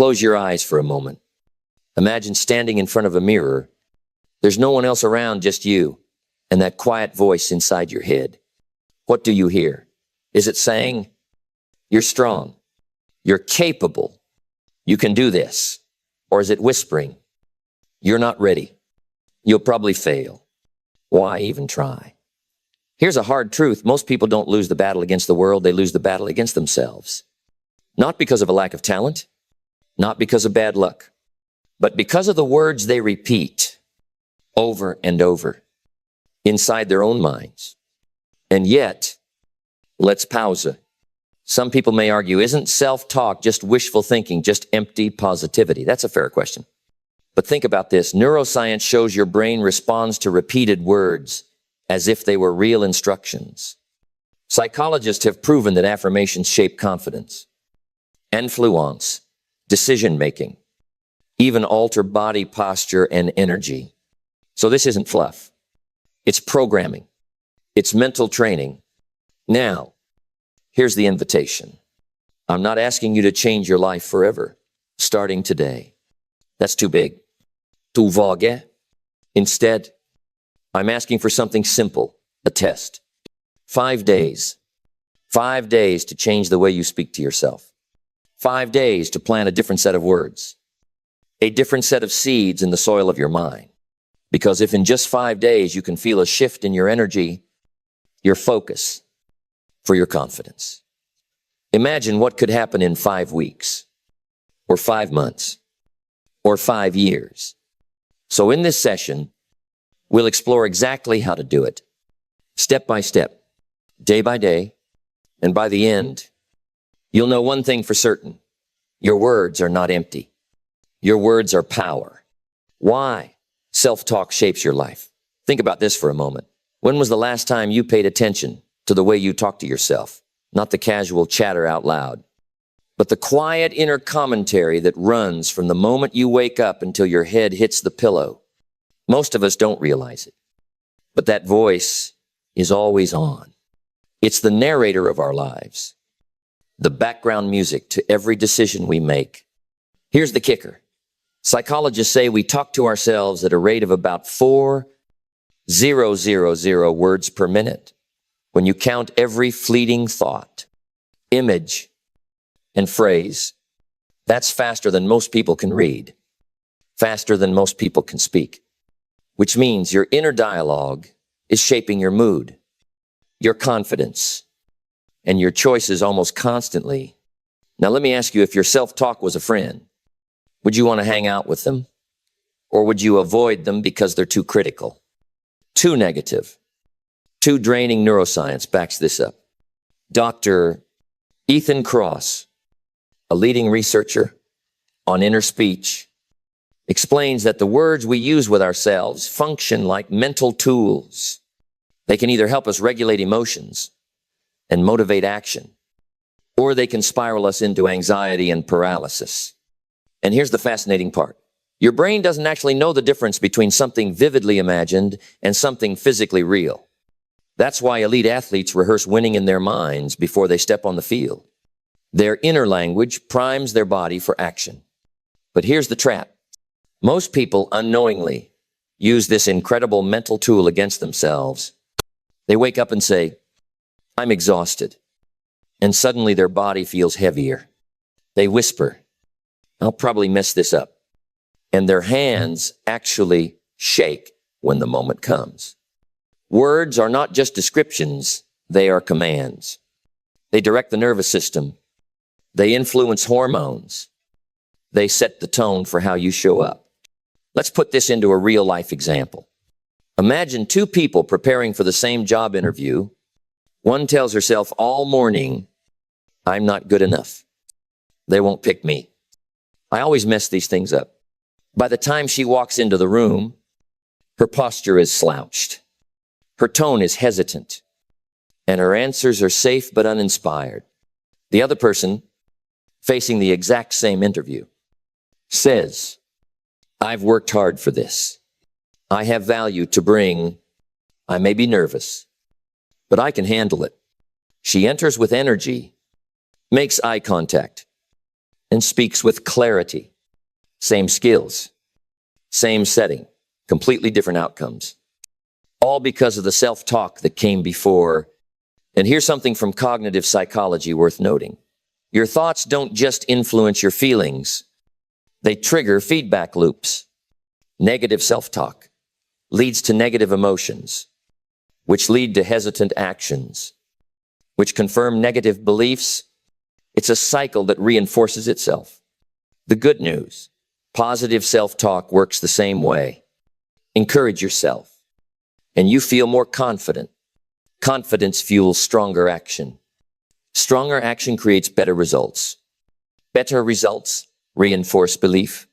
Close your eyes for a moment. Imagine standing in front of a mirror. There's no one else around, just you and that quiet voice inside your head. What do you hear? Is it saying, "You're strong, you're capable, you can do this"? Or is it whispering, "You're not ready, you'll probably fail. Why even try"? Here's a hard truth. Most people don't lose the battle against the world, they lose the battle against themselves. Not because of a lack of talent, not because of bad luck, but because of the words they repeat over and over inside their own minds. And yet, let's pause. Some people may argue, isn't self-talk just wishful thinking, just empty positivity? That's a fair question. But think about this. Neuroscience shows your brain responds to repeated words as if they were real instructions. Psychologists have proven that affirmations shape confidence, influence, decision-making, even alter body posture and energy. So this isn't fluff. It's programming. It's mental training. Now, here's the invitation. I'm not asking you to change your life forever, starting today. That's too big, too vague. Instead, I'm asking for something simple, a test. 5 days. 5 days to change the way you speak to yourself. 5 days to plant a different set of words, a different set of seeds in the soil of your mind. Because if in just 5 days you can feel a shift in your energy, your focus, for your confidence. Imagine what could happen in 5 weeks, or 5 months, or 5 years. So in this session, we'll explore exactly how to do it, step by step, day by day, and by the end, you'll know one thing for certain. Your words are not empty. Your words are power. Why? Self-talk shapes your life. Think about this for a moment. When was the last time you paid attention to the way you talk to yourself? Not the casual chatter out loud, but the quiet inner commentary that runs from the moment you wake up until your head hits the pillow. Most of us don't realize it, but that voice is always on. It's the narrator of our lives, the background music to every decision we make. Here's the kicker. Psychologists say we talk to ourselves at a rate of about 4,000 words per minute. When you count every fleeting thought, image, and phrase, that's faster than most people can read, faster than most people can speak, which means your inner dialogue is shaping your mood, your confidence, and your choices almost constantly. Now, let me ask you, if your self-talk was a friend, would you want to hang out with them? Or would you avoid them because they're too critical, too negative, too draining? Neuroscience backs this up. Dr. Ethan Kross, a leading researcher on inner speech, explains that the words we use with ourselves function like mental tools. They can either help us regulate emotions and motivate action, or they can spiral us into anxiety and paralysis. And here's the fascinating part. Your brain doesn't actually know the difference between something vividly imagined and something physically real. That's why elite athletes rehearse winning in their minds before they step on the field. Their inner language primes their body for action. But here's the trap. Most people unknowingly use this incredible mental tool against themselves. They wake up and say, "I'm exhausted." And suddenly their body feels heavier. They whisper, "I'll probably mess this up." And their hands actually shake when the moment comes. Words are not just descriptions, they are commands. They direct the nervous system. They influence hormones. They set the tone for how you show up. Let's put this into a real-life example. Imagine two people preparing for the same job interview. One tells herself all morning, "I'm not good enough. They won't pick me. I always mess these things up." By the time she walks into the room, her posture is slouched. Her tone is hesitant, and her answers are safe but uninspired. The other person, facing the exact same interview, says, "I've worked hard for this. I have value to bring. I may be nervous, but I can handle it." She enters with energy, makes eye contact, and speaks with clarity. Same skills, same setting, completely different outcomes. All because of the self-talk that came before. And here's something from cognitive psychology worth noting. Your thoughts don't just influence your feelings. They trigger feedback loops. Negative self-talk leads to negative emotions, which lead to hesitant actions, which confirm negative beliefs. It's a cycle that reinforces itself. The good news, positive self-talk works the same way. Encourage yourself, and you feel more confident. Confidence fuels stronger action. Stronger action creates better results. Better results reinforce belief.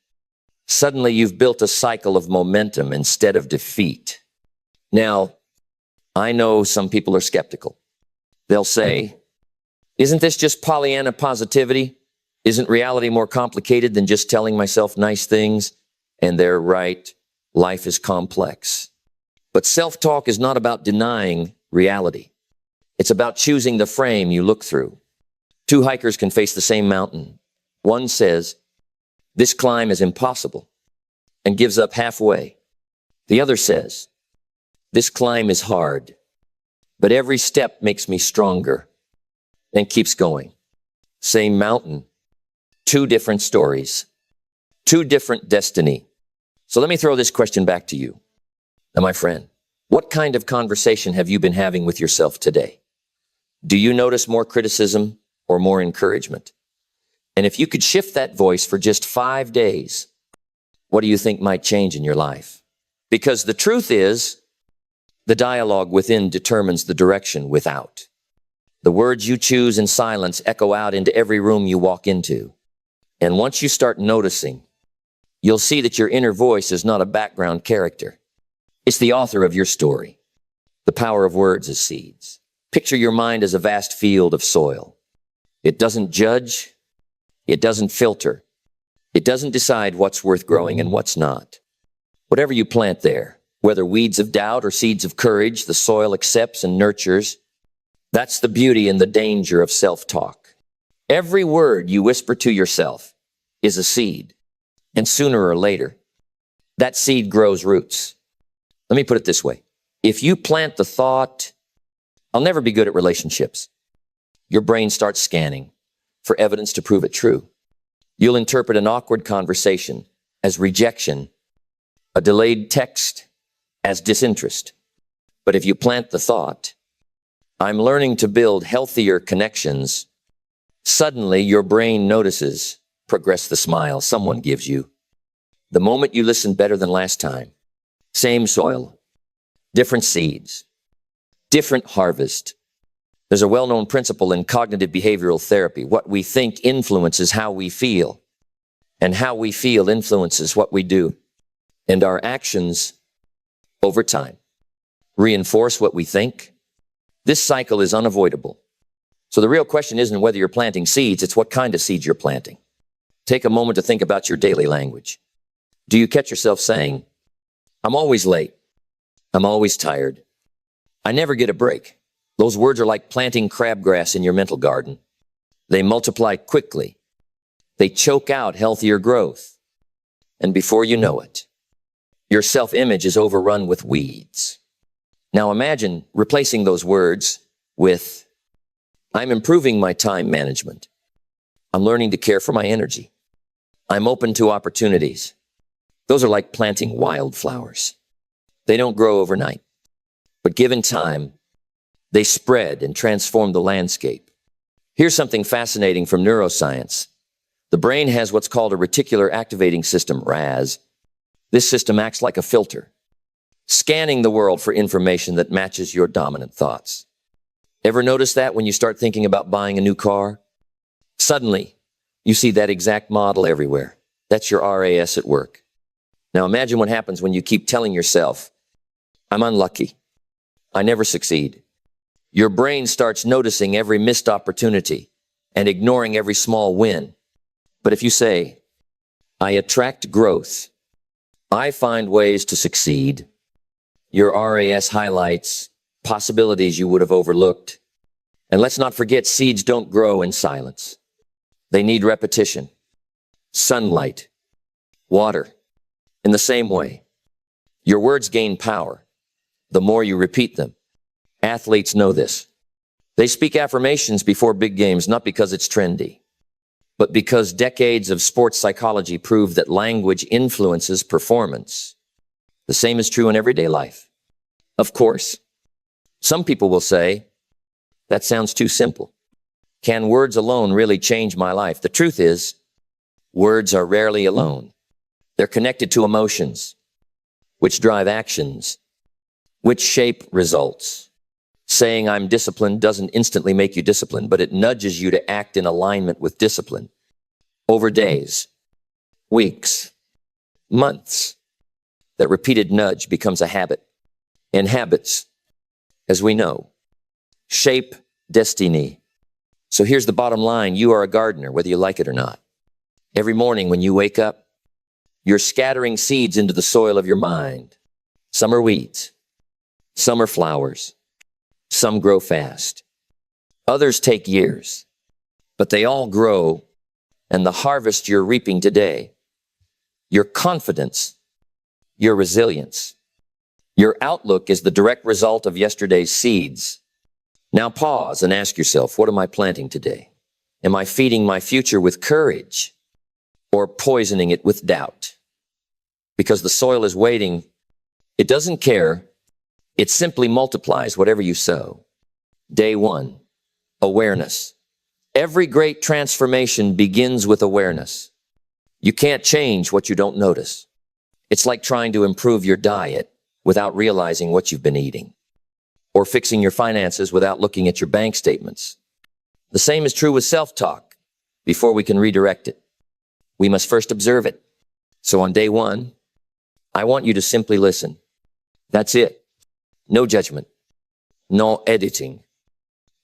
Suddenly you've built a cycle of momentum instead of defeat. Now, I know some people are skeptical. They'll say, isn't this just Pollyanna positivity? Isn't reality more complicated than just telling myself nice things? And they're right. Life is complex. But self-talk is not about denying reality. It's about choosing the frame you look through. Two hikers can face the same mountain. One says, this climb is impossible, and gives up halfway. The other says, this climb is hard, but every step makes me stronger, and keeps going. Same mountain, two different stories, two different destiny. So let me throw this question back to you. Now, my friend, what kind of conversation have you been having with yourself today? Do you notice more criticism or more encouragement? And if you could shift that voice for just 5 days, what do you think might change in your life? Because the truth is, the dialogue within determines the direction without. The words you choose in silence echo out into every room you walk into. And once you start noticing, you'll see that your inner voice is not a background character. It's the author of your story. The power of words is seeds. Picture your mind as a vast field of soil. It doesn't judge. It doesn't filter. It doesn't decide what's worth growing and what's not. Whatever you plant there, whether weeds of doubt or seeds of courage, the soil accepts and nurtures. That's the beauty and the danger of self-talk. Every word you whisper to yourself is a seed. And sooner or later, that seed grows roots. Let me put it this way. If you plant the thought, I'll never be good at relationships, your brain starts scanning for evidence to prove it true. You'll interpret an awkward conversation as rejection, a delayed text as disinterest. But if you plant the thought, I'm learning to build healthier connections, suddenly your brain notices, progress the smile someone gives you. The moment you listen better than last time, same soil, different seeds, different harvest. There's a well-known principle in cognitive behavioral therapy. What we think influences how we feel, and how we feel influences what we do. And our actions, over time, reinforce what we think. This cycle is unavoidable. So the real question isn't whether you're planting seeds, it's what kind of seeds you're planting. Take a moment to think about your daily language. Do you catch yourself saying, I'm always late. I'm always tired. I never get a break. Those words are like planting crabgrass in your mental garden. They multiply quickly. They choke out healthier growth. And before you know it, your self-image is overrun with weeds. Now imagine replacing those words with, I'm improving my time management. I'm learning to care for my energy. I'm open to opportunities. Those are like planting wildflowers. They don't grow overnight, but given time, they spread and transform the landscape. Here's something fascinating from neuroscience. The brain has what's called a reticular activating system, RAS. This system acts like a filter, scanning the world for information that matches your dominant thoughts. Ever notice that when you start thinking about buying a new car? Suddenly, you see that exact model everywhere. That's your RAS at work. Now imagine what happens when you keep telling yourself, I'm unlucky. I never succeed. Your brain starts noticing every missed opportunity and ignoring every small win. But if you say, I attract growth, I find ways to succeed, your RAS highlights possibilities you would have overlooked. And let's not forget, seeds don't grow in silence. They need repetition. sunlight, water. In the same way, your words gain power the more you repeat them. Athletes know this. They speak affirmations before big games, not because it's trendy, but because decades of sports psychology prove that language influences performance. The same is true in everyday life. Of course, some people will say, that sounds too simple. Can words alone really change my life? The truth is, words are rarely alone. They're connected to emotions, which drive actions, which shape results. Saying I'm disciplined doesn't instantly make you disciplined, but it nudges you to act in alignment with discipline. Over days, weeks, months, that repeated nudge becomes a habit. And habits, as we know, shape destiny. So here's the bottom line. You are a gardener, whether you like it or not. Every morning when you wake up, you're scattering seeds into the soil of your mind. Some are weeds. Some are flowers. Some grow fast. Others take years. But they all grow, and the harvest you're reaping today, your confidence, your resilience, your outlook is the direct result of yesterday's seeds. Now pause and ask yourself, what am I planting today? Am I feeding my future with courage or poisoning it with doubt? Because the soil is waiting. It doesn't care. It simply multiplies whatever you sow. Day 1, awareness. Every great transformation begins with awareness. You can't change what you don't notice. It's like trying to improve your diet without realizing what you've been eating, or fixing your finances without looking at your bank statements. The same is true with self-talk. Before we can redirect it, we must first observe it. So on day 1, I want you to simply listen. That's it. No judgment. No editing.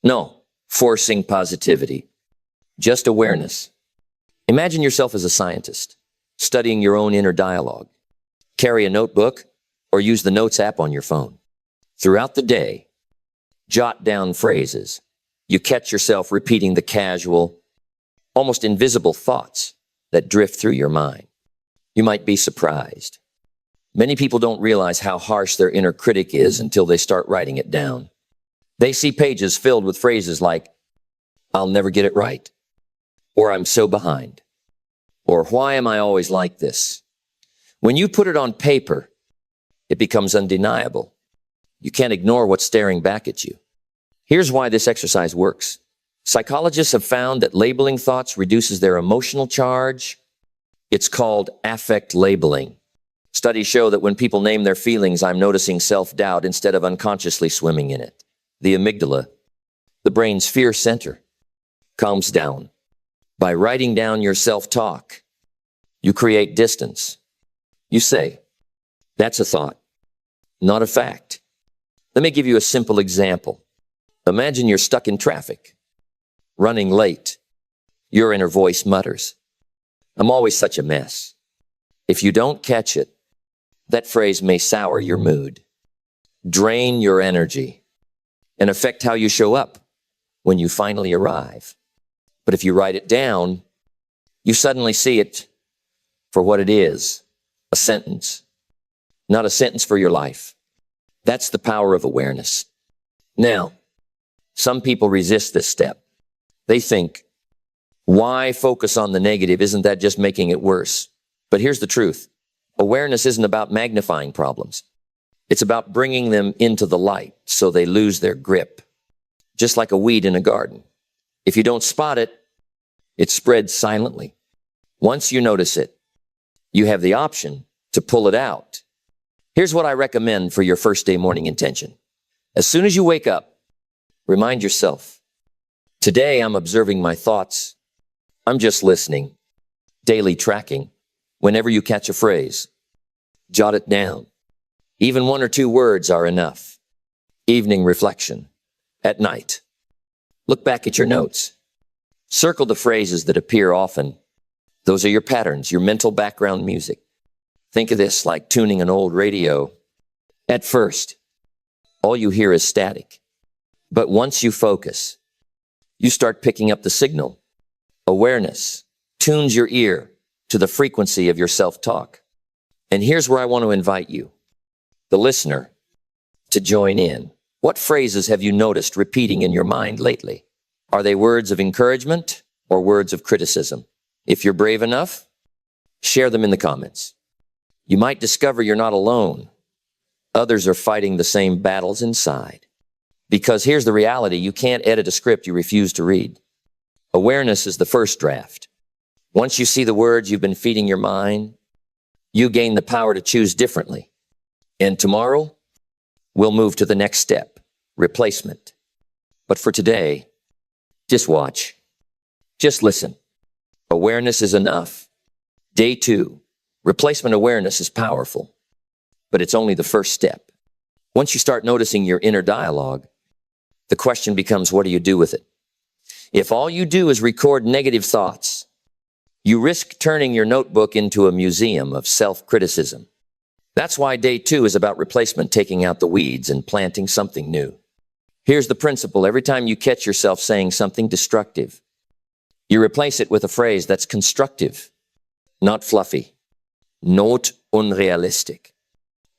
No forcing positivity. Just awareness. Imagine yourself as a scientist, studying your own inner dialogue. Carry a notebook or use the Notes app on your phone. Throughout the day, jot down phrases. You catch yourself repeating the casual, almost invisible thoughts that drift through your mind. You might be surprised. Many people don't realize how harsh their inner critic is until they start writing it down. They see pages filled with phrases like, I'll never get it right, or I'm so behind, or why am I always like this? When you put it on paper, it becomes undeniable. You can't ignore what's staring back at you. Here's why this exercise works. Psychologists have found that labeling thoughts reduces their emotional charge. It's called affect labeling. Studies show that when people name their feelings, I'm noticing self-doubt instead of unconsciously swimming in it. The amygdala, the brain's fear center, calms down. By writing down your self-talk, you create distance. You say, that's a thought, not a fact. Let me give you a simple example. Imagine you're stuck in traffic, running late. Your inner voice mutters, I'm always such a mess. If you don't catch it, that phrase may sour your mood, drain your energy, and affect how you show up when you finally arrive. But if you write it down, you suddenly see it for what it is, a sentence, not a sentence for your life. That's the power of awareness. Now, some people resist this step. They think, why focus on the negative? Isn't that just making it worse? But here's the truth. Awareness isn't about magnifying problems. It's about bringing them into the light so they lose their grip. Just like a weed in a garden. If you don't spot it, it spreads silently. Once you notice it, you have the option to pull it out. Here's what I recommend for your first day morning intention. As soon as you wake up, remind yourself, today I'm observing my thoughts. I'm just listening. Daily tracking. Whenever you catch a phrase, jot it down. Even 1 or 2 words are enough. Evening reflection. At night, look back at your notes. Circle the phrases that appear often. Those are your patterns, your mental background music. Think of this like tuning an old radio. At first, all you hear is static. But once you focus, you start picking up the signal. Awareness tunes your ear to the frequency of your self-talk. And here's where I want to invite you, the listener, to join in. What phrases have you noticed repeating in your mind lately? Are they words of encouragement or words of criticism? If you're brave enough, share them in the comments. You might discover you're not alone. Others are fighting the same battles inside. Because here's the reality, you can't edit a script you refuse to read. Awareness is the first draft. Once you see the words you've been feeding your mind, you gain the power to choose differently. And tomorrow, we'll move to the next step, replacement. But for today, just watch. Just listen. Awareness is enough. Day 2, replacement awareness is powerful, but it's only the first step. Once you start noticing your inner dialogue, the question becomes, what do you do with it? If all you do is record negative thoughts, you risk turning your notebook into a museum of self-criticism. That's why day 2 is about replacement, taking out the weeds and planting something new. Here's the principle. Every time you catch yourself saying something destructive, you replace it with a phrase that's constructive, not fluffy, not unrealistic,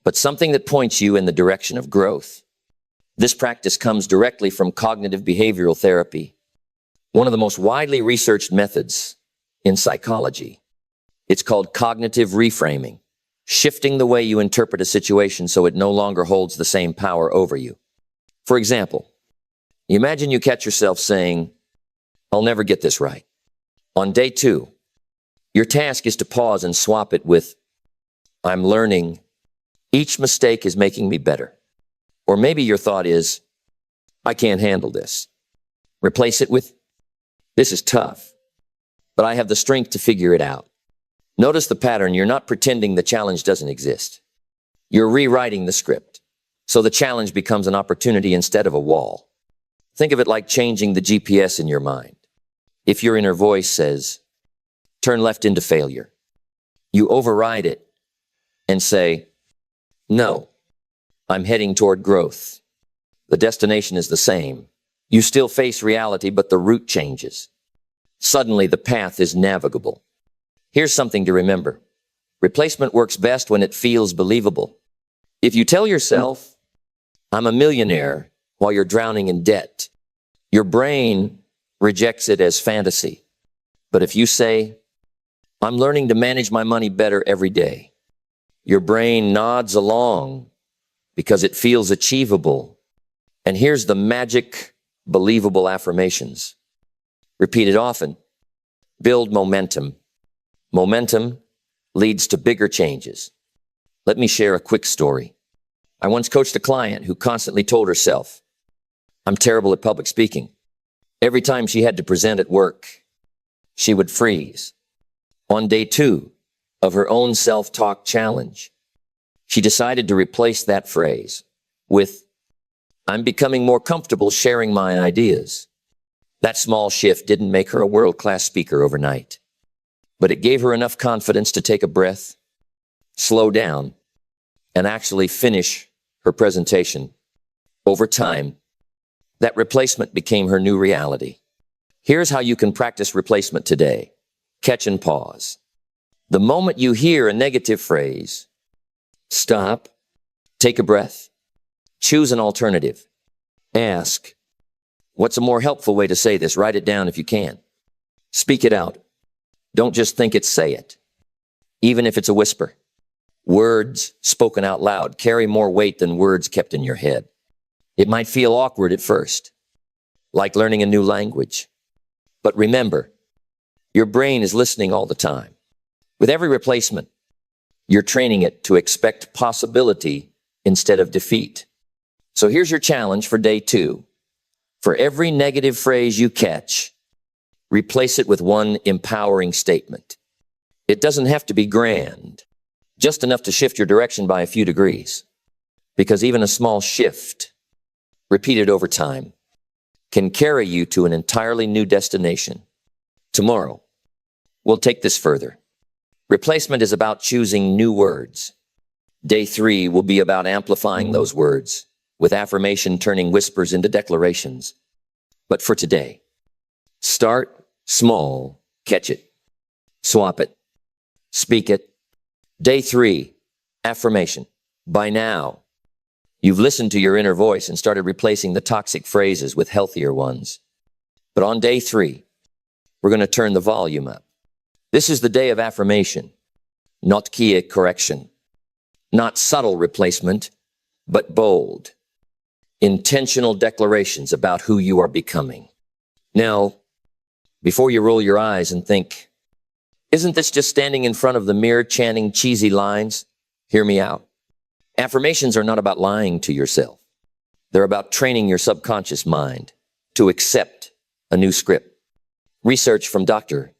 but something that points you in the direction of growth. This practice comes directly from cognitive behavioral therapy, one of the most widely researched methods in psychology. It's called cognitive reframing, shifting the way you interpret a situation so it no longer holds the same power over you. For example, imagine you catch yourself saying, "I'll never get this right." On day 2, your task is to pause and swap it with, "I'm learning. Each mistake is making me better." Or maybe your thought is, "I can't handle this." Replace it with, "This is tough, but I have the strength to figure it out." Notice the pattern. You're not pretending the challenge doesn't exist. You're rewriting the script, so the challenge becomes an opportunity instead of a wall. Think of it like changing the GPS in your mind. If your inner voice says, "Turn left into failure," you override it and say, "No, I'm heading toward growth." The destination is the same. You still face reality, but the route changes. Suddenly, the path is navigable. Here's something to remember. Replacement works best when it feels believable. If you tell yourself, "I'm a millionaire," while you're drowning in debt, your brain rejects it as fantasy. But if you say, "I'm learning to manage my money better every day," your brain nods along because it feels achievable. And here's the magic, believable affirmations. Repeat it often. Build momentum. Momentum leads to bigger changes. Let me share a quick story. I once coached a client who constantly told herself, "I'm terrible at public speaking." Every time she had to present at work, she would freeze. On day 2 of her own self-talk challenge, she decided to replace that phrase with, "I'm becoming more comfortable sharing my ideas." That small shift didn't make her a world-class speaker overnight, but it gave her enough confidence to take a breath, slow down, and actually finish her presentation. Over time, that replacement became her new reality. Here's how you can practice replacement today. Catch and pause. The moment you hear a negative phrase, stop, take a breath, choose an alternative. Ask, "What's a more helpful way to say this?" Write it down if you can. Speak it out. Don't just think it, say it. Even if it's a whisper. Words spoken out loud carry more weight than words kept in your head. It might feel awkward at first, like learning a new language. But remember, your brain is listening all the time. With every replacement, you're training it to expect possibility instead of defeat. So here's your challenge for day 2. For every negative phrase you catch, replace it with one empowering statement. It doesn't have to be grand, just enough to shift your direction by a few degrees. Because even a small shift, repeated over time, can carry you to an entirely new destination. Tomorrow, we'll take this further. Replacement is about choosing new words. Day 3 will be about amplifying those words, with affirmation turning whispers into declarations. But for today, start small, catch it, swap it, Speak it. Day 3, affirmation. By now, you've listened to your inner voice and started replacing the toxic phrases with healthier ones. But on day 3, we're going to turn the volume up. This is the day of affirmation, not key correction, not subtle replacement, but bold, intentional declarations about who you are becoming. Now, before you roll your eyes and think, isn't this just standing in front of the mirror chanting cheesy lines? Hear me out. Affirmations are not about lying to yourself. They're about training your subconscious mind to accept a new script. Research from Dr.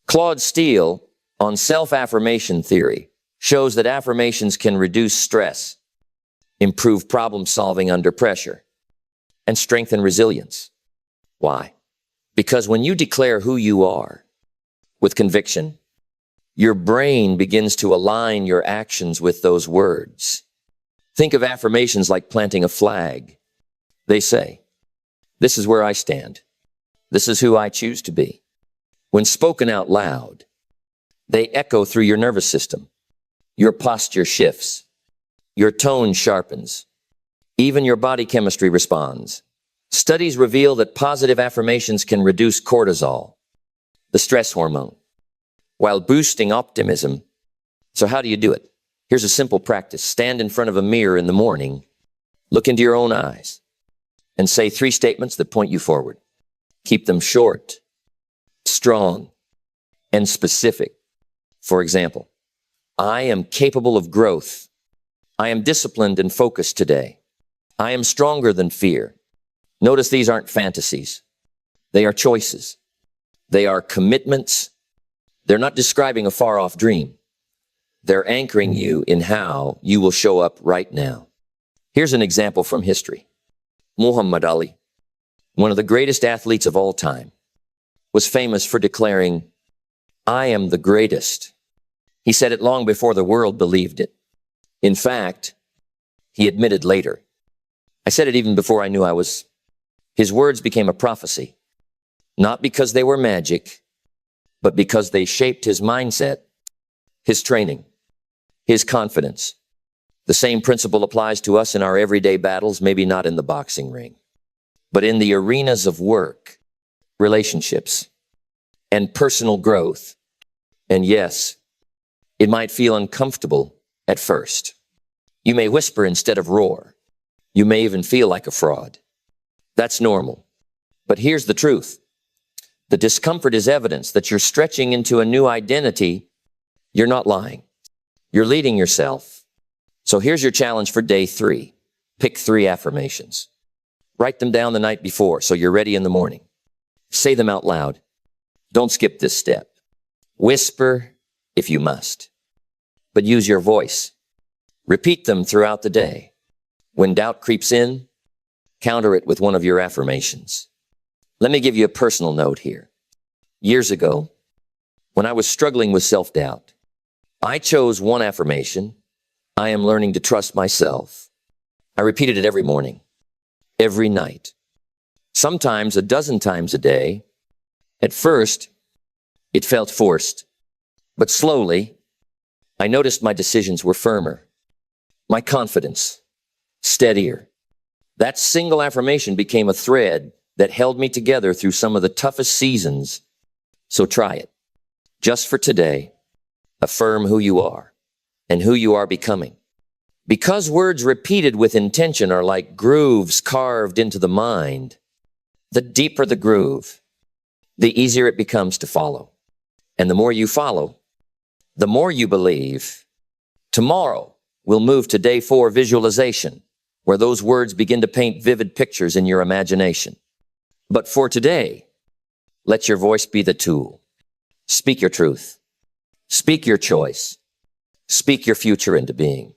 Claude Steele on self-affirmation theory shows that affirmations can reduce stress, improve problem solving under pressure, and strengthen resilience. Why? Because when you declare who you are with conviction, your brain begins to align your actions with those words. Think of affirmations like planting a flag. They say, this is where I stand. This is who I choose to be. When spoken out loud, they echo through your nervous system. Your posture shifts. Your tone sharpens. Even your body chemistry responds. Studies reveal that positive affirmations can reduce cortisol, the stress hormone, while boosting optimism. So how do you do it? Here's a simple practice. Stand in front of a mirror in the morning, look into your own eyes, and say 3 statements that point you forward. Keep them short, strong, and specific. For example, I am capable of growth. I am disciplined and focused today. I am stronger than fear. Notice these aren't fantasies. They are choices. They are commitments. They're not describing a far-off dream. They're anchoring you in how you will show up right now. Here's an example from history. Muhammad Ali, one of the greatest athletes of all time, was famous for declaring, I am the greatest. He said it long before the world believed it. In fact, he admitted later, I said it even before I knew I was. His words became a prophecy, not because they were magic, but because they shaped his mindset, his training, his confidence. The same principle applies to us in our everyday battles, maybe not in the boxing ring, but in the arenas of work, relationships, and personal growth. And yes, it might feel uncomfortable at first. You may whisper instead of roar. You may even feel like a fraud. That's normal. But here's the truth. The discomfort is evidence that you're stretching into a new identity. You're not lying. You're leading yourself. So here's your challenge for day 3. Pick 3 affirmations. Write them down the night before so you're ready in the morning. Say them out loud. Don't skip this step. Whisper if you must, but use your voice. Repeat them throughout the day. When doubt creeps in, counter it with one of your affirmations. Let me give you a personal note here. Years ago, when I was struggling with self-doubt, I chose one affirmation. I am learning to trust myself. I repeated it every morning, every night, sometimes a dozen times a day. At first, it felt forced, but slowly, I noticed my decisions were firmer, my confidence steadier. That single affirmation became a thread that held me together through some of the toughest seasons. So try it. Just for today, affirm who you are and who you are becoming. Because words repeated with intention are like grooves carved into the mind, the deeper the groove, the easier it becomes to follow. And the more you follow, the more you believe. Tomorrow, we'll move to day 4, visualization, where those words begin to paint vivid pictures in your imagination. But for today, let your voice be the tool. Speak your truth. Speak your choice. Speak your future into being.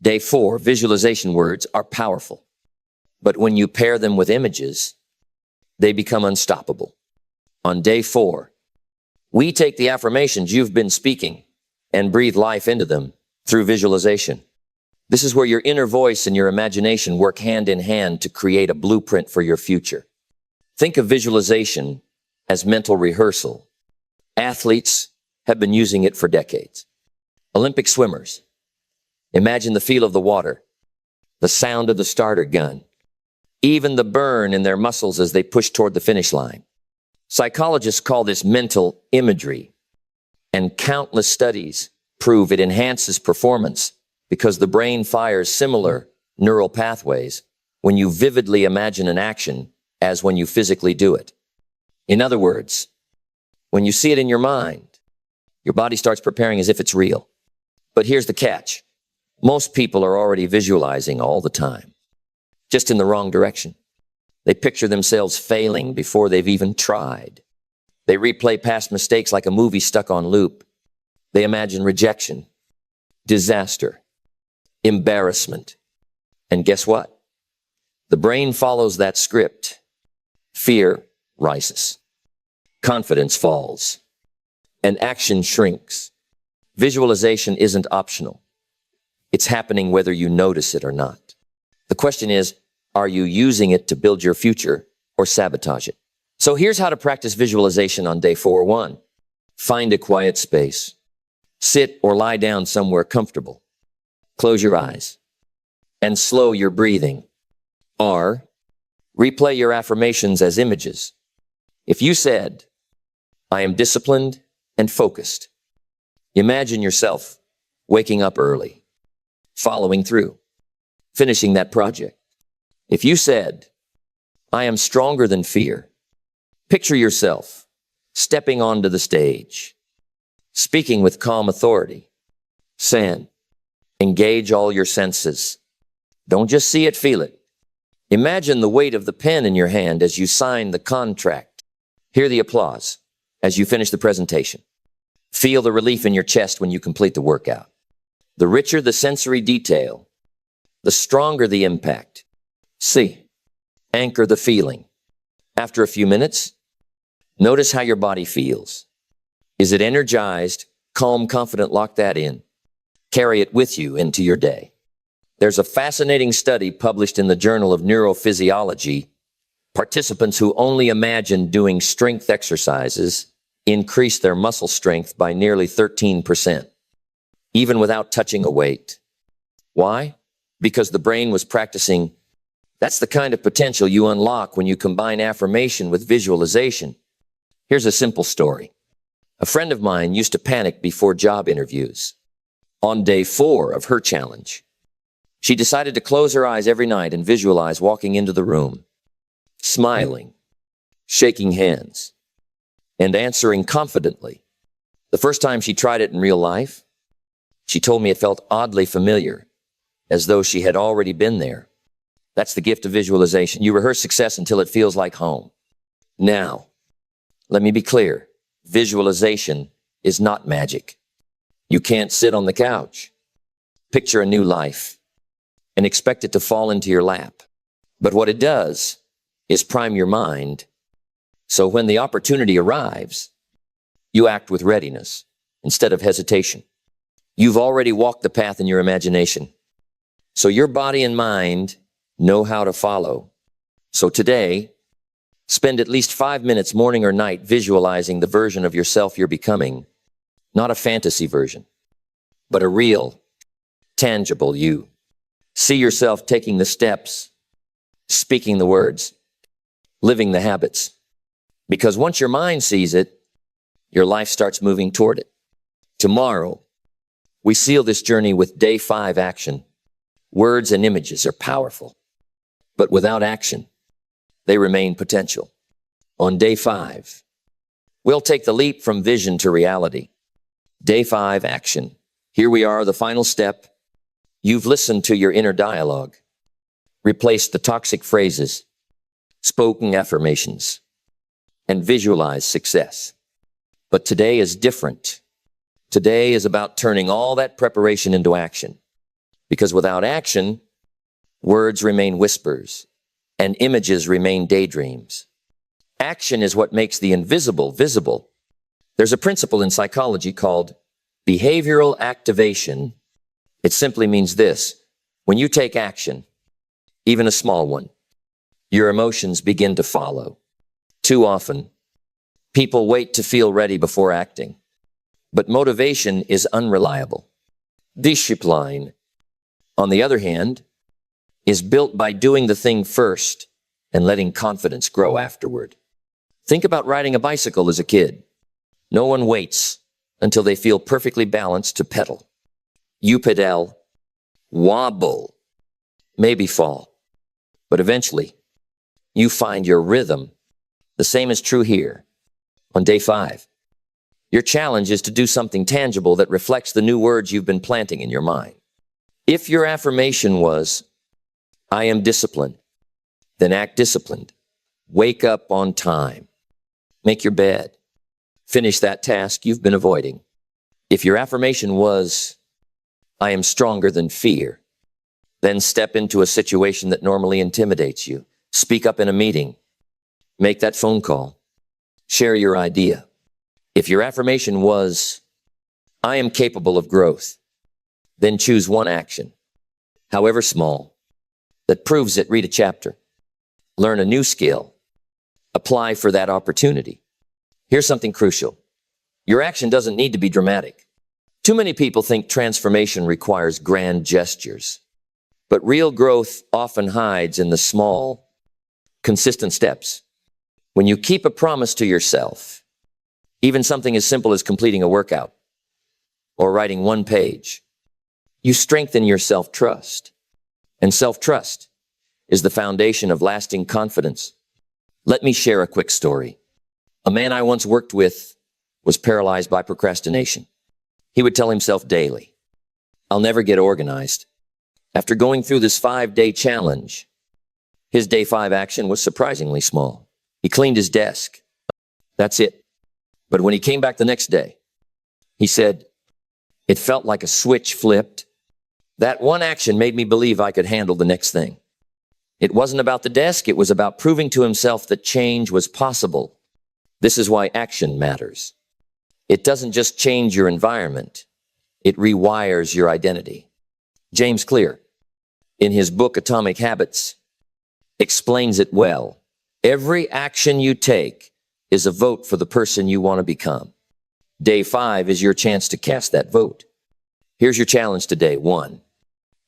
Day 4, visualization words are powerful. But when you pair them with images, they become unstoppable. On day 4, we take the affirmations you've been speaking and breathe life into them through visualization. This is where your inner voice and your imagination work hand in hand to create a blueprint for your future. Think of visualization as mental rehearsal. Athletes have been using it for decades. Olympic swimmers, imagine the feel of the water, the sound of the starter gun, even the burn in their muscles as they push toward the finish line. Psychologists call this mental imagery, and countless studies prove it enhances performance because the brain fires similar neural pathways when you vividly imagine an action as when you physically do it. In other words, when you see it in your mind, your body starts preparing as if it's real. But here's the catch. Most people are already visualizing all the time, just in the wrong direction. They picture themselves failing before they've even tried. They replay past mistakes like a movie stuck on loop. They imagine rejection, disaster, embarrassment. And guess what? The brain follows that script. Fear rises. Confidence falls. And action shrinks. Visualization isn't optional. It's happening whether you notice it or not. The question is, are you using it to build your future or sabotage it? So here's how to practice visualization on day 4. 1. Find a quiet space. Sit or lie down somewhere comfortable. Close your eyes and slow your breathing. Or replay your affirmations as images. If you said, I am disciplined and focused, imagine yourself waking up early, following through, finishing that project. If you said, I am stronger than fear, picture yourself stepping onto the stage, speaking with calm authority. Saying, engage all your senses. Don't just see it, feel it. Imagine the weight of the pen in your hand as you sign the contract. Hear the applause as you finish the presentation. Feel the relief in your chest when you complete the workout. The richer the sensory detail, the stronger the impact. C. Anchor the feeling. After a few minutes, notice how your body feels. Is it energized, calm, confident? Lock that in. Carry it with you into your day. There's a fascinating study published in the Journal of Neurophysiology. Participants who only imagined doing strength exercises increased their muscle strength by nearly 13%, even without touching a weight. Why? Because the brain was practicing. That's the kind of potential you unlock when you combine affirmation with visualization. Here's a simple story. A friend of mine used to panic before job interviews. On day 4 of her challenge, she decided to close her eyes every night and visualize walking into the room, smiling, shaking hands, and answering confidently. The first time she tried it in real life, she told me it felt oddly familiar, as though she had already been there. That's the gift of visualization. You rehearse success until it feels like home. Now, let me be clear. Visualization is not magic. You can't sit on the couch, picture a new life, and expect it to fall into your lap. But what it does is prime your mind, so when the opportunity arrives, you act with readiness instead of hesitation. You've already walked the path in your imagination, so your body and mind know how to follow. So today, spend at least 5 minutes morning or night visualizing the version of yourself you're becoming. Not a fantasy version, but a real, tangible you. See yourself taking the steps, speaking the words, living the habits. Because once your mind sees it, your life starts moving toward it. Tomorrow, we seal this journey with day 5 action. Words and images are powerful, but without action, they remain potential. On day 5, we'll take the leap from vision to reality. Day 5, action. Here we are, the final step. You've listened to your inner dialogue, replaced the toxic phrases, spoken affirmations, and visualized success. But today is different. Today is about turning all that preparation into action. Because without action, words remain whispers, and images remain daydreams. Action is what makes the invisible visible. There's a principle in psychology called behavioral activation. It simply means this: when you take action, even a small one, your emotions begin to follow. Too often, people wait to feel ready before acting. But motivation is unreliable. Discipline, on the other hand, is built by doing the thing first and letting confidence grow afterward. Think about riding a bicycle as a kid. No one waits until they feel perfectly balanced to pedal. You pedal, wobble, maybe fall, but eventually you find your rhythm. The same is true here on day 5. Your challenge is to do something tangible that reflects the new words you've been planting in your mind. If your affirmation was, I am disciplined, then act disciplined. Wake up on time. Make your bed. Finish that task you've been avoiding. If your affirmation was, I am stronger than fear, then step into a situation that normally intimidates you. Speak up in a meeting. Make that phone call. Share your idea. If your affirmation was, I am capable of growth, then choose one action, however small, that proves it. Read a chapter. Learn a new skill. Apply for that opportunity. Here's something crucial. Your action doesn't need to be dramatic. Too many people think transformation requires grand gestures, but real growth often hides in the small, consistent steps. When you keep a promise to yourself, even something as simple as completing a workout or writing one page, you strengthen your self-trust. And self-trust is the foundation of lasting confidence. Let me share a quick story. A man I once worked with was paralyzed by procrastination. He would tell himself daily, I'll never get organized. After going through this 5-day challenge, his day 5 action was surprisingly small. He cleaned his desk. That's it. But when he came back the next day, he said, it felt like a switch flipped. That one action made me believe I could handle the next thing. It wasn't about the desk. It was about proving to himself that change was possible. This is why action matters. It doesn't just change your environment. It rewires your identity. James Clear, in his book Atomic Habits, explains it well. Every action you take is a vote for the person you want to become. Day 5 is your chance to cast that vote. Here's your challenge today. 1.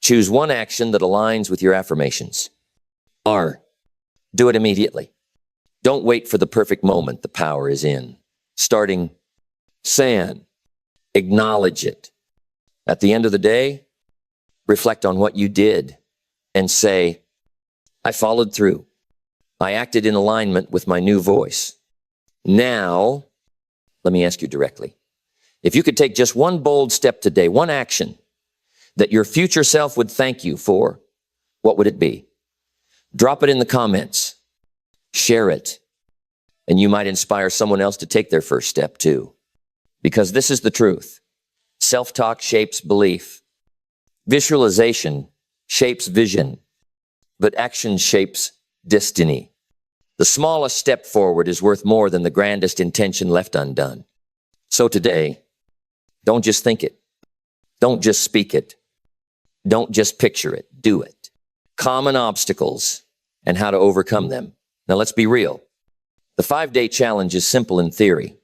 Choose one action that aligns with your affirmations. R. Do it immediately. Don't wait for the perfect moment. The power is in. Starting San. Acknowledge it. At the end of the day, reflect on what you did and say, I followed through. I acted in alignment with my new voice. Now, let me ask you directly. If you could take just one bold step today, one action that your future self would thank you for, what would it be? Drop it in the comments. Share it. And you might inspire someone else to take their first step too. Because this is the truth. Self-talk shapes belief. Visualization shapes vision. But action shapes destiny. The smallest step forward is worth more than the grandest intention left undone. So today, don't just think it. Don't just speak it. Don't just picture it. Do it. Common obstacles and how to overcome them. Now let's be real. The 5-day challenge is simple in theory,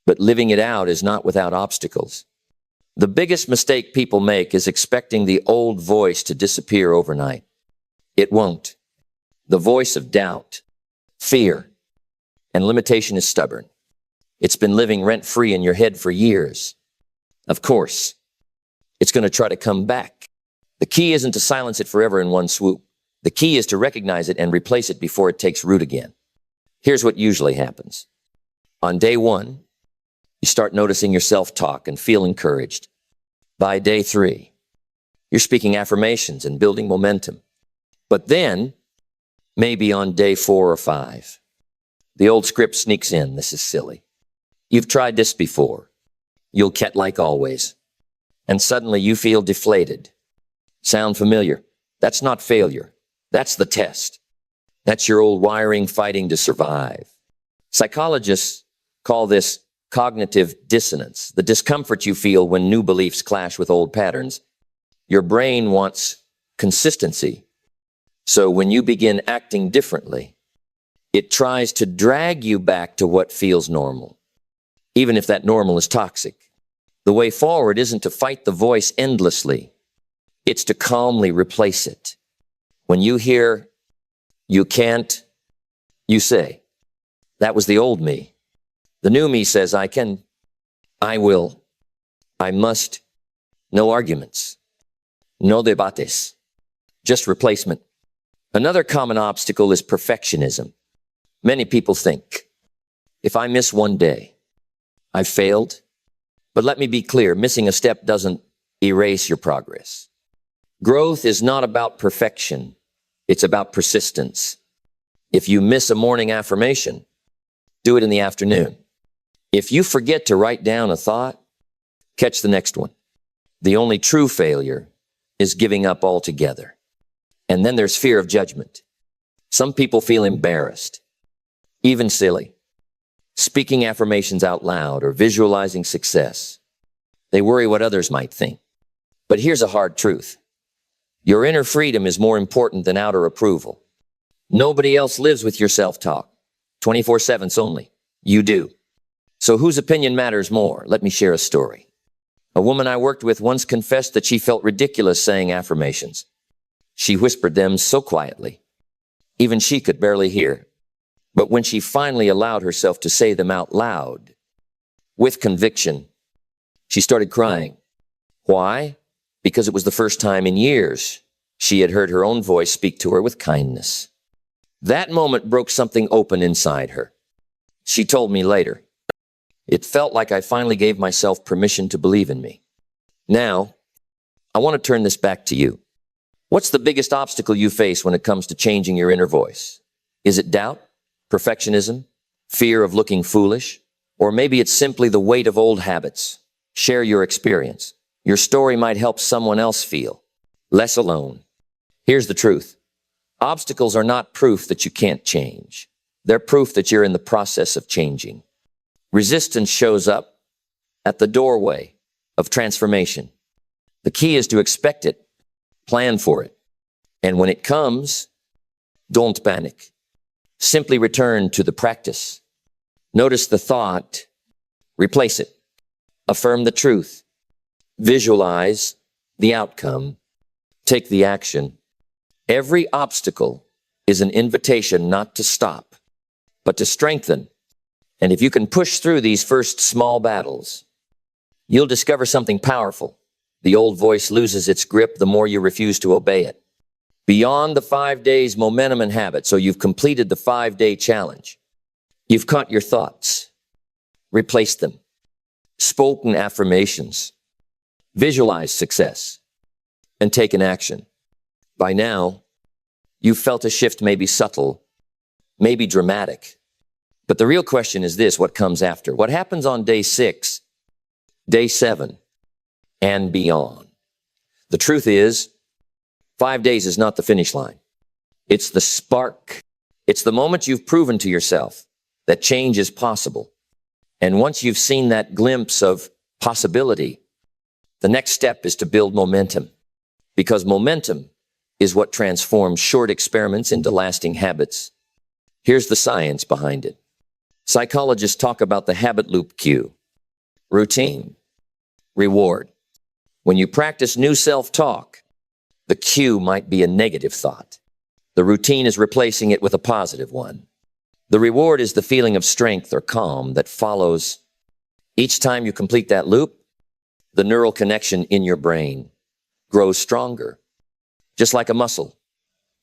but living it out is not without obstacles. The biggest mistake people make is expecting the old voice to disappear overnight. It won't. The voice of doubt, fear, and limitation is stubborn. It's been living rent-free in your head for years. Of course, it's going to try to come back. The key isn't to silence it forever in one swoop. The key is to recognize it and replace it before it takes root again. Here's what usually happens. On day 1, you start noticing your self-talk and feel encouraged. By day 3, you're speaking affirmations and building momentum. But then, maybe on day 4 or 5, the old script sneaks in. This is silly. You've tried this before. You'll get like always. And suddenly you feel deflated. Sound familiar? That's not failure. That's the test. That's your old wiring fighting to survive. Psychologists call this cognitive dissonance, the discomfort you feel when new beliefs clash with old patterns. Your brain wants consistency. So when you begin acting differently, it tries to drag you back to what feels normal, even if that normal is toxic. The way forward isn't to fight the voice endlessly. It's to calmly replace it. When you hear, you can't, you say, that was the old me. The new me says, I can, I will, I must. No arguments. No debates. Just replacement. Another common obstacle is perfectionism. Many people think, if I miss one day, I've failed. But let me be clear, missing a step doesn't erase your progress. Growth is not about perfection. It's about persistence. If you miss a morning affirmation, do it in the afternoon. If you forget to write down a thought, catch the next one. The only true failure is giving up altogether. And then there's fear of judgment. Some people feel embarrassed, even silly, speaking affirmations out loud or visualizing success. They worry what others might think. But here's a hard truth. Your inner freedom is more important than outer approval. Nobody else lives with your self-talk. 24/7 only. You do. So whose opinion matters more? Let me share a story. A woman I worked with once confessed that she felt ridiculous saying affirmations. She whispered them so quietly. Even she could barely hear. But when she finally allowed herself to say them out loud, with conviction, she started crying. Why? Because it was the first time in years she had heard her own voice speak to her with kindness. That moment broke something open inside her. She told me later, it felt like I finally gave myself permission to believe in me. Now, I want to turn this back to you. What's the biggest obstacle you face when it comes to changing your inner voice? Is it doubt, perfectionism, fear of looking foolish? Or maybe it's simply the weight of old habits. Share your experience. Your story might help someone else feel less alone. Here's the truth. Obstacles are not proof that you can't change. They're proof that you're in the process of changing. Resistance shows up at the doorway of transformation. The key is to expect it, plan for it, and when it comes, don't panic. Simply return to the practice. Notice the thought, replace it. Affirm the truth. Visualize the outcome. Take the action. Every obstacle is an invitation not to stop, but to strengthen. And if you can push through these first small battles, you'll discover something powerful. The old voice loses its grip the more you refuse to obey it. Beyond the 5 days, momentum and habit. So you've completed the 5-day challenge. You've caught your thoughts, replaced them, spoken affirmations, visualized success, and taken action. By now, you've felt a shift, maybe subtle, maybe dramatic. But the real question is this: what comes after? What happens on day 6, day 7, and beyond? The truth is, 5 days is not the finish line. It's the spark. It's the moment you've proven to yourself that change is possible. And once you've seen that glimpse of possibility, the next step is to build momentum. Because momentum is what transforms short experiments into lasting habits. Here's the science behind it. Psychologists talk about the habit loop cue. Routine, reward. When you practice new self-talk, the cue might be a negative thought. The routine is replacing it with a positive one. The reward is the feeling of strength or calm that follows. Each time you complete that loop, the neural connection in your brain grows stronger, just like a muscle,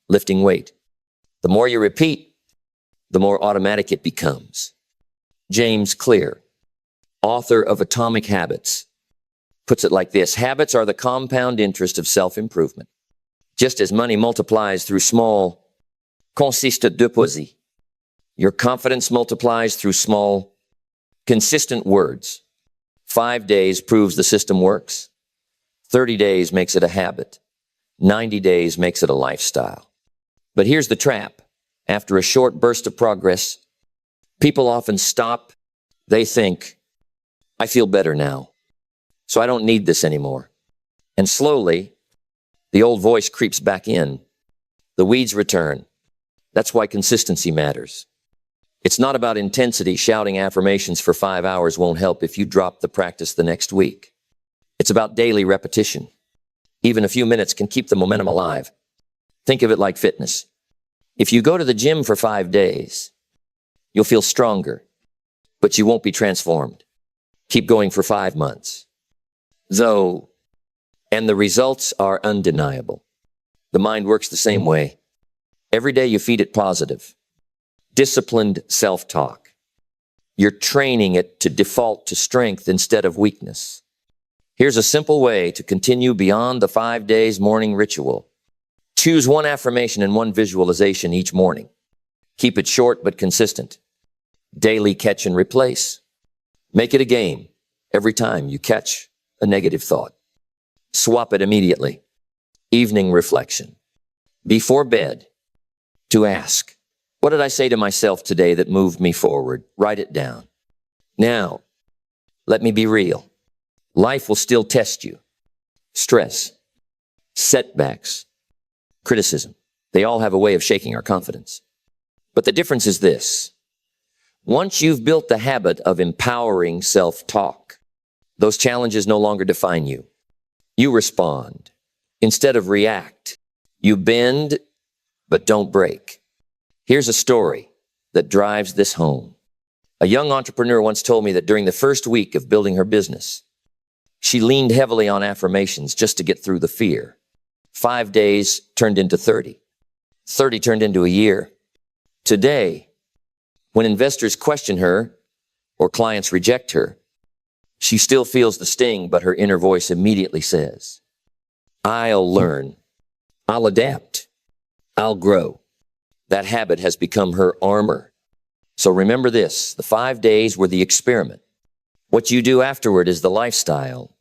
lifting weight. The more you repeat, the more automatic it becomes. James Clear, author of Atomic Habits, puts it like this: habits are the compound interest of self-improvement. Just as money multiplies through small, consiste déposit, your confidence multiplies through small, consistent words. 5 days proves the system works. 30 days makes it a habit. 90 days makes it a lifestyle. But here's the trap. After a short burst of progress, people often stop. They think, I feel better now, so I don't need this anymore. And slowly, the old voice creeps back in. The weeds return. That's why consistency matters. It's not about intensity. Shouting affirmations for 5 hours won't help if you drop the practice the next week. It's about daily repetition. Even a few minutes can keep the momentum alive. Think of it like fitness. If you go to the gym for 5 days, you'll feel stronger, but you won't be transformed. Keep going for 5 months. And the results are undeniable. The mind works the same way. Every day you feed it positive, disciplined self-talk. You're training it to default to strength instead of weakness. Here's a simple way to continue beyond the 5 days morning ritual. Choose one affirmation and one visualization each morning. Keep it short but consistent. Daily catch and replace. Make it a game every time you catch a negative thought. Swap it immediately. Evening reflection. Before bed, to ask, what did I say to myself today that moved me forward? Write it down. Now, let me be real. Life will still test you. Stress, setbacks, criticism. They all have a way of shaking our confidence. But the difference is this. Once you've built the habit of empowering self-talk, those challenges no longer define you. You respond. Instead of react, you bend, but don't break. Here's a story that drives this home. A young entrepreneur once told me that during the first week of building her business, she leaned heavily on affirmations just to get through the fear. 5 days turned into 30. 30 turned into a year. Today, when investors question her or clients reject her, she still feels the sting, but her inner voice immediately says, I'll learn. I'll adapt. I'll grow. That habit has become her armor. So remember this, the 5 days were the experiment. What you do afterward is the lifestyle.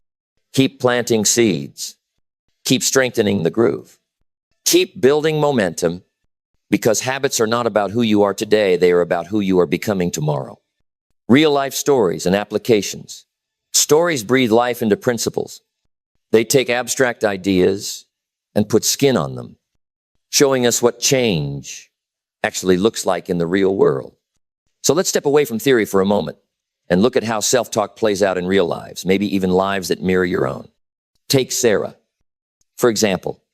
Keep planting seeds. Keep strengthening the groove. Keep building momentum, because habits are not about who you are today. They are about who you are becoming tomorrow. Real life stories and applications. Stories breathe life into principles. They take abstract ideas and put skin on them, showing us what change actually looks like in the real world. So let's step away from theory for a moment and look at how self-talk plays out in real lives, maybe even lives that mirror your own. Take Sarah. For example,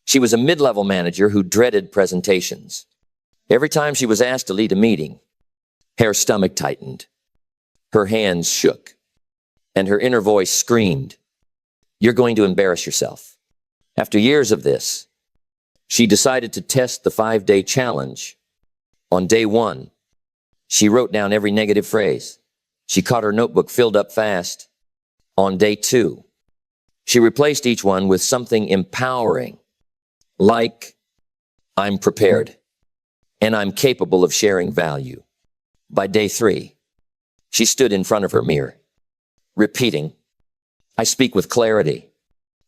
she was a mid-level manager who dreaded presentations. Every time she was asked to lead a meeting, her stomach tightened, her hands shook, and her inner voice screamed, "You're going to embarrass yourself." After years of this, she decided to test the 5-day challenge. On day 1, she wrote down every negative phrase. She caught her notebook filled up fast. On day 2, she replaced each one with something empowering, like, I'm prepared, and I'm capable of sharing value. By day 3, she stood in front of her mirror, repeating, I speak with clarity.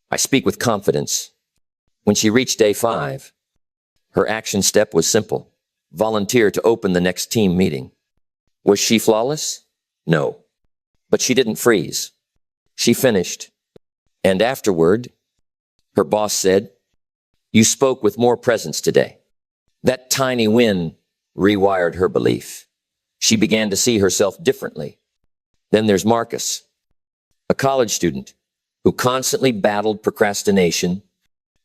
I speak with confidence. When she reached day 5, her action step was simple. Volunteer to open the next team meeting. Was she flawless? No. But she didn't freeze. She finished. And afterward, her boss said, you spoke with more presence today. That tiny win rewired her belief. She began to see herself differently. Then there's Marcus, a college student who constantly battled procrastination.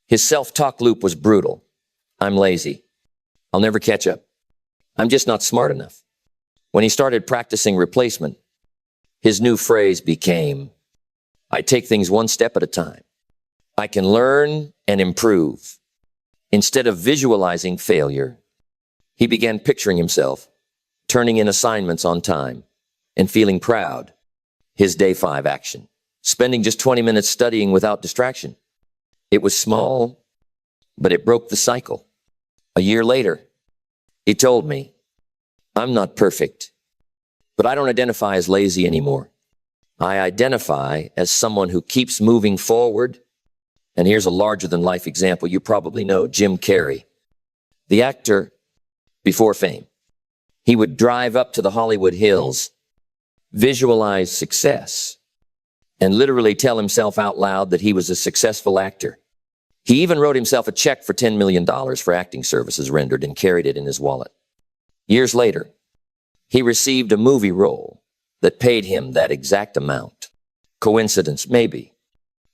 His self-talk loop was brutal. I'm lazy. I'll never catch up. I'm just not smart enough. When he started practicing replacement, his new phrase became, I take things one step at a time. I can learn and improve. Instead of visualizing failure, he began picturing himself turning in assignments on time and feeling proud. His day 5 action, spending just 20 minutes studying without distraction. It was small, but it broke the cycle. A year later, he told me, I'm not perfect, but I don't identify as lazy anymore. I identify as someone who keeps moving forward. And here's a larger-than-life example. You probably know Jim Carrey, the actor before fame. He would drive up to the Hollywood Hills, visualize success, and literally tell himself out loud that he was a successful actor. He even wrote himself a check for $10 million for acting services rendered and carried it in his wallet. Years later, he received a movie role that paid him that exact amount. Coincidence? Maybe.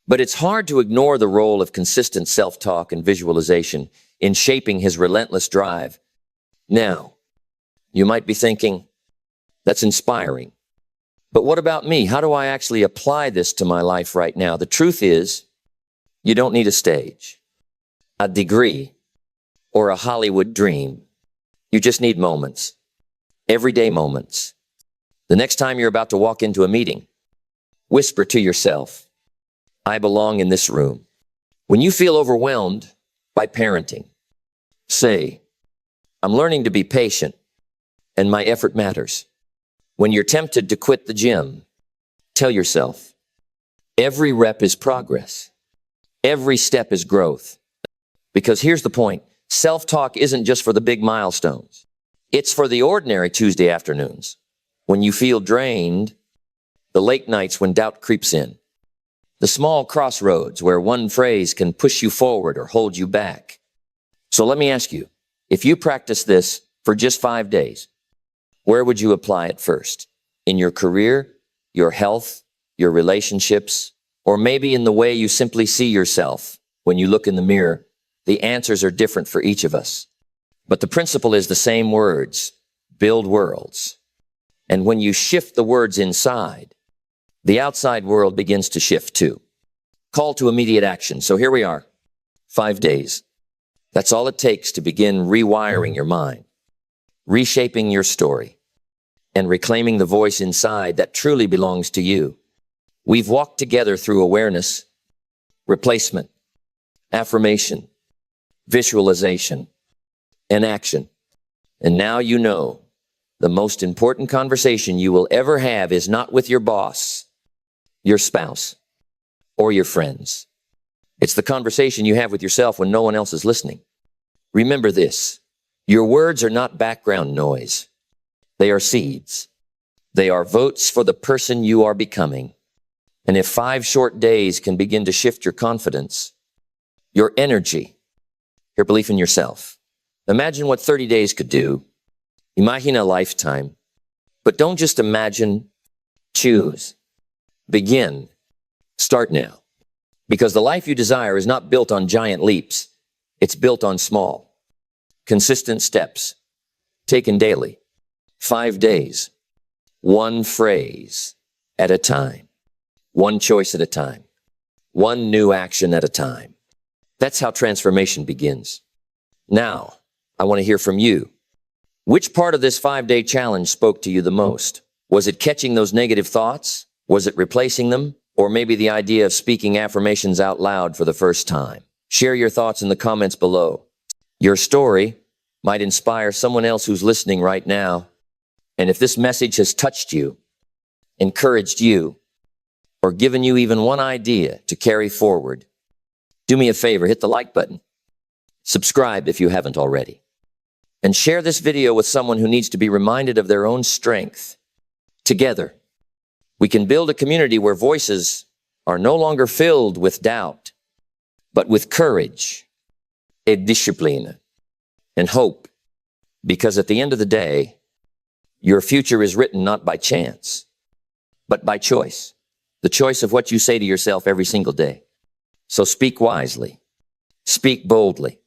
But it's hard to ignore the role of consistent self-talk and visualization in shaping his relentless drive. Now, you might be thinking, that's inspiring. But what about me? How do I actually apply this to my life right now? The truth is, you don't need a stage, a degree, or a Hollywood dream. You just need moments, everyday moments. The next time you're about to walk into a meeting, whisper to yourself, I belong in this room. When you feel overwhelmed by parenting, say, I'm learning to be patient and my effort matters. When you're tempted to quit the gym, tell yourself, every rep is progress. Every step is growth. Because here's the point. Self-talk isn't just for the big milestones. It's for the ordinary Tuesday afternoons, when you feel drained, the late nights when doubt creeps in, the small crossroads where one phrase can push you forward or hold you back. So let me ask you, if you practice this for just 5 days, where would you apply it first? In your career, your health, your relationships, or maybe in the way you simply see yourself when you look in the mirror? The answers are different for each of us. But the principle is the same: words build worlds. And when you shift the words inside, the outside world begins to shift too. Call to immediate action. So here we are, 5 days. That's all it takes to begin rewiring your mind, reshaping your story, and reclaiming the voice inside that truly belongs to you. We've walked together through awareness, replacement, affirmation, visualization, and action. And now you know the most important conversation you will ever have is not with your boss, your spouse, or your friends. It's the conversation you have with yourself when no one else is listening. Remember this: your words are not background noise. They are seeds. They are votes for the person you are becoming. And if 5 short days can begin to shift your confidence, your energy, your belief in yourself, imagine what 30 days could do. Imagine a lifetime. But don't just imagine, choose. Begin. Start now. Because the life you desire is not built on giant leaps. It's built on small, consistent steps, taken daily. 5 days, one phrase at a time, one choice at a time, one new action at a time. That's how transformation begins. Now, I want to hear from you. Which part of this 5-day challenge spoke to you the most? Was it catching those negative thoughts? Was it replacing them? Or maybe the idea of speaking affirmations out loud for the first time? Share your thoughts in the comments below. Your story might inspire someone else who's listening right now. And if this message has touched you, encouraged you, or given you even one idea to carry forward, do me a favor, hit the like button. Subscribe if you haven't already. And share this video with someone who needs to be reminded of their own strength. Together, we can build a community where voices are no longer filled with doubt, but with courage, and discipline, and hope. Because at the end of the day, your future is written not by chance, but by choice. The choice of what you say to yourself every single day. So speak wisely, speak boldly,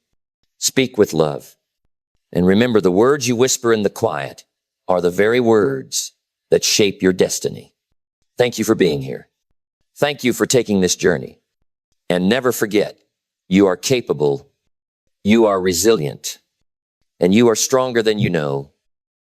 speak with love. And remember, the words you whisper in the quiet are the very words that shape your destiny. Thank you for being here. Thank you for taking this journey. And never forget, you are capable, you are resilient, and you are stronger than you know.